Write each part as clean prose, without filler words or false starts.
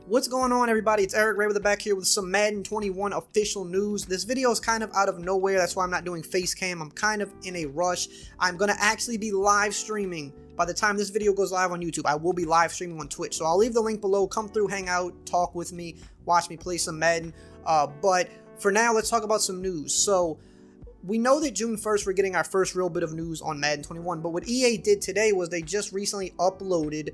What's going on, everybody? It's EricRayweather back here with some Madden 21 official news. This video is kind of out of nowhere. That's why I'm not doing face cam. I'm kind of in a rush. I'm going to actually be live streaming. By the time this video goes live on YouTube, I will be live streaming on Twitch. So I'll leave the link below. Come through, hang out, talk with me, watch me play some Madden. But for now, let's talk about some news. So we know that June 1st, we're getting our first real bit of news on Madden 21. But what EA did today was they just recently uploaded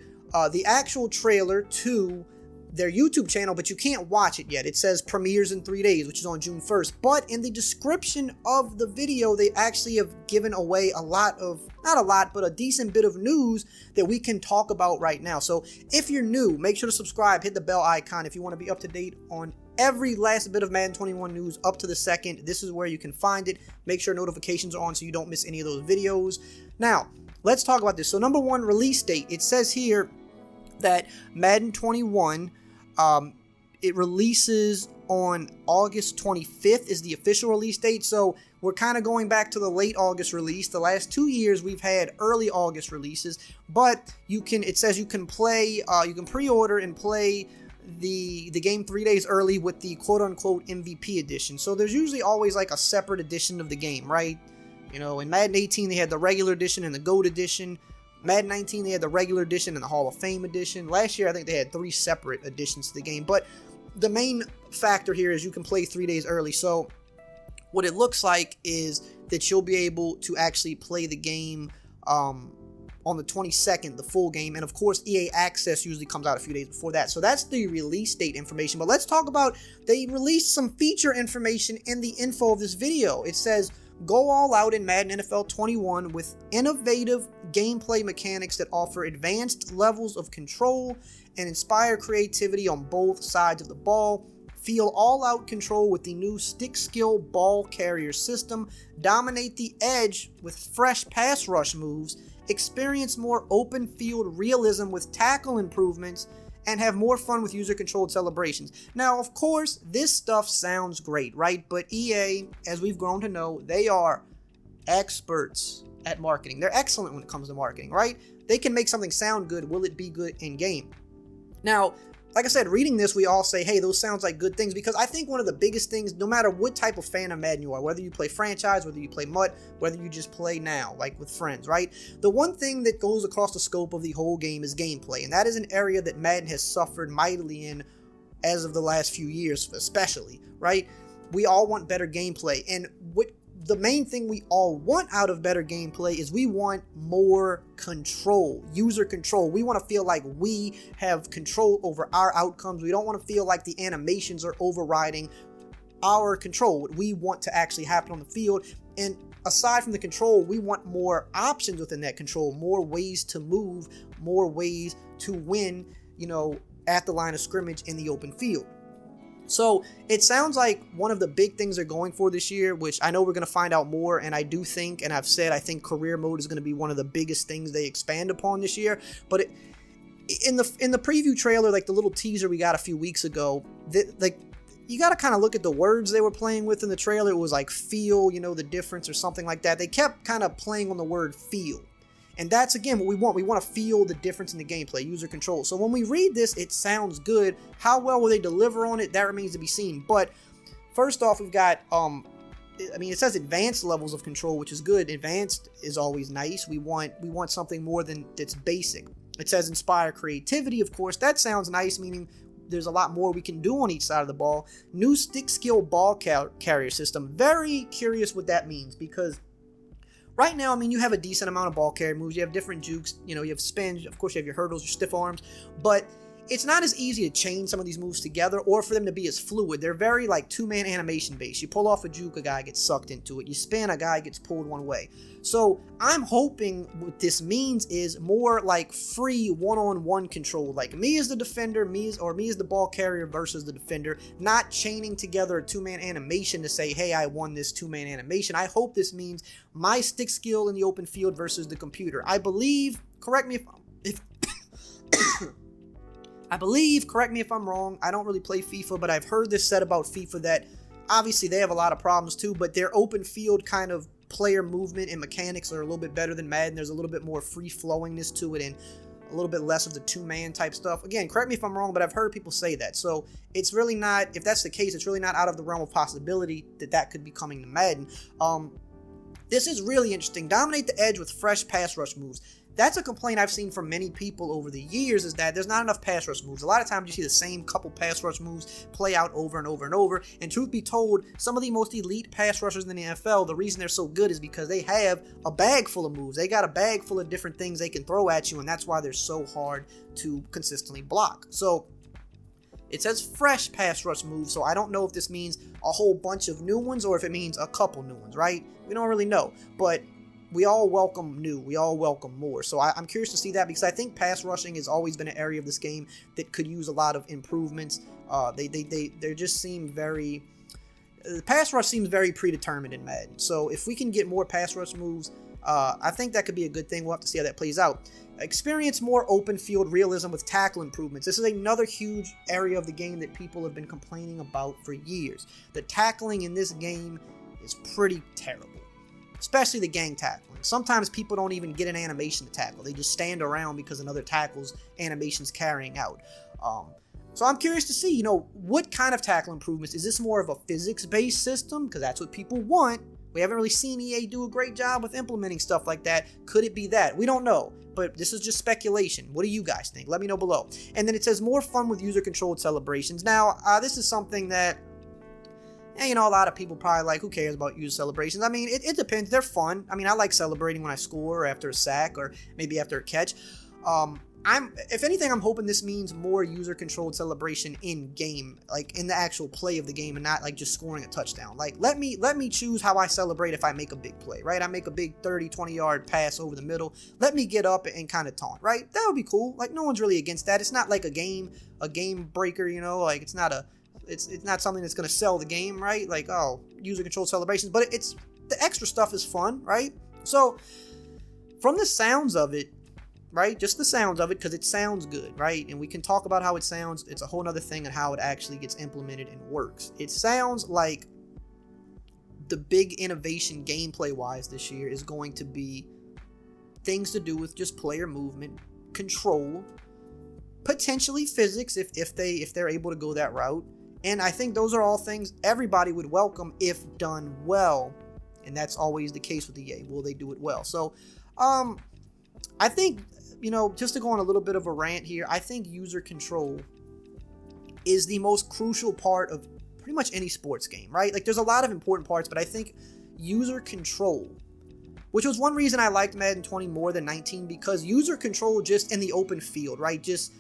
the actual trailer to their YouTube channel, but you can't watch it yet. It says premieres in 3 days, which is on June 1st. But in the description of the video, they actually have given away a lot of, not a lot, but a decent bit of news that we can talk about right now. So if you're new, make sure to subscribe, hit the bell icon if you want to be up to date on every last bit of Madden 21 news up to the second. This is where you can find it. Make sure notifications are on so you don't miss any of those videos. Now, let's talk about this. So number one, release date. It says here that Madden 21, it releases on August 25th is the official release date. So we're kind of going back to the late August release. The last 2 years we've had early August releases, but it says you can play, you can pre-order and play the game 3 days early with the quote-unquote MVP edition. So there's usually always like a separate edition of the game, right? You know, in Madden 18 they had the regular edition and the GOAT edition. Madden 19, they had the regular edition and the Hall of Fame edition. Last year, I think they had 3 separate editions to the game. But the main factor here is you can play 3 days early. So what it looks like is that you'll be able to actually play the game on the 22nd, the full game. And of course, EA Access usually comes out a few days before that. So that's the release date information. But let's talk about, they released some feature information in the info of this video. It says, go all out in Madden NFL 21 with innovative gameplay mechanics that offer advanced levels of control and inspire creativity on both sides of the ball. Feel all-out control with the new stick skill ball carrier system. Dominate the edge with fresh pass rush moves. Experience more open field realism with tackle improvements. And have more fun with user-controlled celebrations. Now, of course, this stuff sounds great, right? But EA, as we've grown to know, they are experts at marketing. They're excellent when it comes to marketing, right? They can make something sound good. Will it be good in-game? Now, like I said, reading this, we all say, hey, those sounds like good things, because I think one of the biggest things, no matter what type of fan of Madden you are, whether you play franchise, whether you play MUT, whether you just play now, like with friends, right? The one thing that goes across the scope of the whole game is gameplay, and that is an area that Madden has suffered mightily in as of the last few years, especially, right? We all want better gameplay, and what the main thing we all want out of better gameplay is we want more control, user control. We want to feel like we have control over our outcomes. We don't want to feel like the animations are overriding our control. What we want to actually happen on the field. And aside from the control, we want more options within that control, more ways to move, more ways to win, you know, at the line of scrimmage in the open field. So it sounds like one of the big things they're going for this year, which I know we're going to find out more, and I do think, and I've said, I think career mode is going to be one of the biggest things they expand upon this year. But in the preview trailer, like the little teaser we got a few weeks ago, like you got to kind of look at the words they were playing with in the trailer. It was like feel, you know, the difference or something like that. They kept kind of playing on the word feel. And that's, again, what we want. We want to feel the difference in the gameplay, user control. So when we read this, it sounds good. How well will they deliver on it? That remains to be seen. But first off, we've got, I mean, it says advanced levels of control, which is good. Advanced is always nice. We want something more than that's basic. It says inspire creativity, of course. That sounds nice, meaning there's a lot more we can do on each side of the ball. New stick skill ball carrier system. Very curious what that means, because right now, I mean, you have a decent amount of ball carry moves. You have different jukes. You know, you have spins. Of course, you have your hurdles, your stiff arms. But it's not as easy to chain some of these moves together or for them to be as fluid. They're very, like, two-man animation based. You pull off a juke, a guy gets sucked into it. You spin, a guy gets pulled one way. So I'm hoping what this means is more, like, free one-on-one control. Like, me as the defender, me as the ball carrier versus the defender. Not chaining together a two-man animation to say, hey, I won this two-man animation. I hope this means my stick skill in the open field versus the computer. I believe, correct me if correct me if I'm wrong, I don't really play FIFA, but I've heard this said about FIFA that obviously they have a lot of problems too, but their open field kind of player movement and mechanics are a little bit better than Madden. There's a little bit more free flowingness to it, and a little bit less of the two-man type stuff. Again, correct me if I'm wrong, but I've heard people say that. So it's really not, if that's the case, it's really not out of the realm of possibility that could be coming to Madden. This is really interesting. Dominate the edge with fresh pass rush moves. That's a complaint I've seen from many people over the years, is that there's not enough pass rush moves. A lot of times you see the same couple pass rush moves play out over and over and over. And truth be told, some of the most elite pass rushers in the NFL, the reason they're so good is because they have a bag full of moves. They got a bag full of different things they can throw at you, and that's why they're so hard to consistently block. So it says fresh pass rush moves, so I don't know if this means a whole bunch of new ones or if it means a couple new ones, right? We don't really know, but we all welcome new. We all welcome more. So I'm curious to see that, because I think pass rushing has always been an area of this game that could use a lot of improvements. They just seem very... The pass rush seems very predetermined in Madden. So if we can get more pass rush moves, I think that could be a good thing. We'll have to see how that plays out. Experience more open field realism with tackle improvements. This is another huge area of the game that people have been complaining about for years. The tackling in this game is pretty terrible, especially the gang tackling. Sometimes people don't even get an animation to tackle. They just stand around because another tackle's animation's carrying out. So I'm curious to see, what kind of tackle improvements. Is this more of a physics-based system? Because that's what people want. We haven't really seen EA do a great job with implementing stuff like that. Could it be that? We don't know, but this is just speculation. What do you guys think? Let me know below. And then it says more fun with user-controlled celebrations. Now, this is something that, a lot of people probably like, who cares about user celebrations? I mean, it depends. They're fun. I mean, I like celebrating when I score or after a sack or maybe after a catch. If anything, I'm hoping this means more user-controlled celebration in-game, like in the actual play of the game, and not like just scoring a touchdown. Like, let me choose how I celebrate if I make a big play, right? I make a big 30, 20-yard pass over the middle. Let me get up and kind of taunt, right? That would be cool. Like, no one's really against that. It's not like a game breaker, like it's not something that's going to sell the game, right? Like, oh, user-controlled celebrations. But it's the extra stuff is fun, right? So, from the sounds of it, right? Just the sounds of it, because it sounds good, right? And we can talk about how it sounds. It's a whole other thing and how it actually gets implemented and works. It sounds like the big innovation gameplay-wise this year is going to be things to do with just player movement, control, potentially physics if they're able to go that route. And I think those are all things everybody would welcome if done well. And that's always the case with EA. Will they do it well? So, I think, just to go on a little bit of a rant here, I think user control is the most crucial part of pretty much any sports game, right? Like, there's a lot of important parts, but I think user control, which was one reason I liked Madden 20 more than 19, because user control just in the open field, right? Just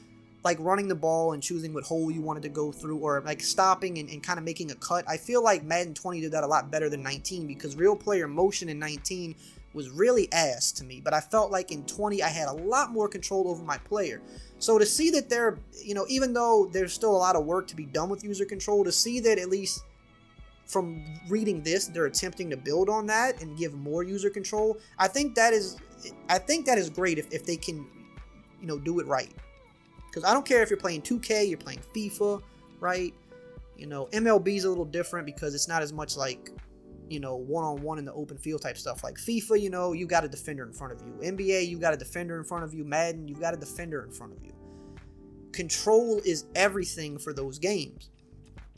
like running the ball and choosing what hole you wanted to go through, or like stopping and kind of making a cut. I feel like Madden 20 did that a lot better than 19, because real player motion in 19 was really ass to me, but I felt like in 20 I had a lot more control over my player. So to see that they're, even though there's still a lot of work to be done with user control, to see that at least from reading this, they're attempting to build on that and give more user control, I think that is great if they can, do it right. Because I don't care if you're playing 2K, you're playing FIFA, right? MLB is a little different because it's not as much like, one-on-one in the open field type stuff. Like FIFA, you got a defender in front of you. NBA, you got a defender in front of you. Madden, you got a defender in front of you. Control is everything for those games.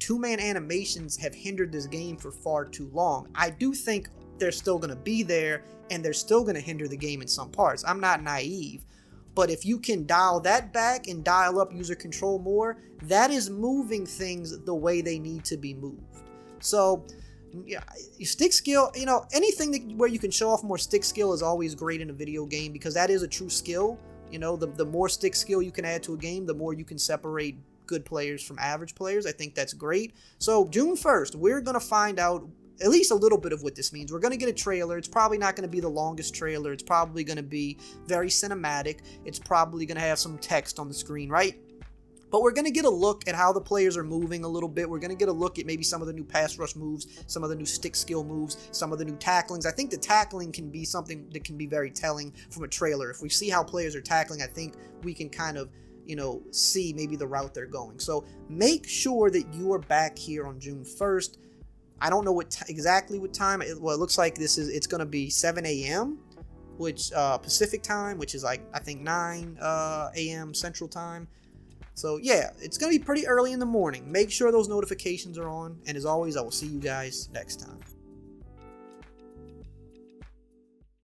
Two-man animations have hindered this game for far too long. I do think they're still going to be there, and they're still going to hinder the game in some parts. I'm not naive. But if you can dial that back and dial up user control more, that is moving things the way they need to be moved. So, yeah, stick skill, anything where you can show off more stick skill is always great in a video game, because that is a true skill. The more stick skill you can add to a game, the more you can separate good players from average players. I think that's great. So June 1st, we're going to find out at least a little bit of what this means. We're going to get a trailer. It's probably not going to be the longest trailer. It's probably going to be very cinematic. It's probably going to have some text on the screen, right? But we're going to get a look at how the players are moving a little bit. We're going to get a look at maybe some of the new pass rush moves, some of the new stick skill moves, some of the new tacklings. I think the tackling can be something that can be very telling from a trailer. If we see how players are tackling, I think we can kind of, see maybe the route they're going. So make sure that you are back here on June 1st. I don't know exactly what time. Well, it looks like it's going to be 7 a.m. which Pacific time, which is like I think 9 a.m. Central time. So yeah, it's gonna be pretty early in the morning. Make sure those notifications are on, and as always, I will see you guys next time.